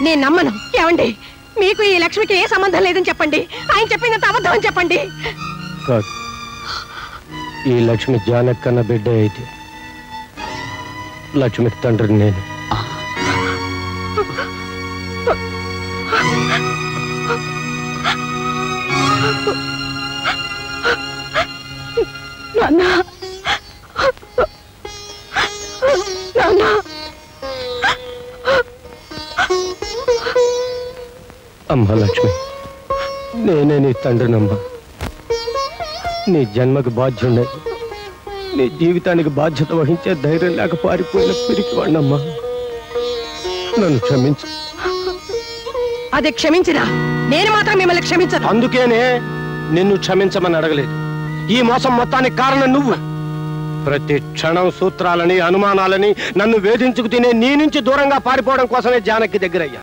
నేను నమ్మను. ఏమండి, మీకు ఈ లక్ష్మికి ఏ సంబంధం లేదని చెప్పండి. ఆయన చెప్పిందంత అబద్ధం అని చెప్పండి. కాదు, ఈ లక్ష్మి జానకన్న బిడ్డ అయితే లక్ష్మికి తండ్రిని నేను. అమ్మా లక్ష్మి, నేనే నీ తండ్రినమ్మా. నీ జన్మకు బాధ్యుండే, నీ జీవితానికి బాధ్యత వహించే ధైర్యం లేక పారిపోయిన పిరికివాణ్ణమ్మా. నన్ను క్షమించు. అది క్షమించినా నేను మాత్రం మిమ్మల్ని క్షమించను. అందుకేనే నిన్ను క్షమించమని అడగలేదు. ఈ మోసం మొత్తానికి కారణం నువ్వు. ప్రతి క్షణం సూత్రాలని అనుమానాలని నన్ను వేధించుకు తినే నీ నుంచి దూరంగా పారిపోవడం కోసమే జానకి దగ్గరయ్యా.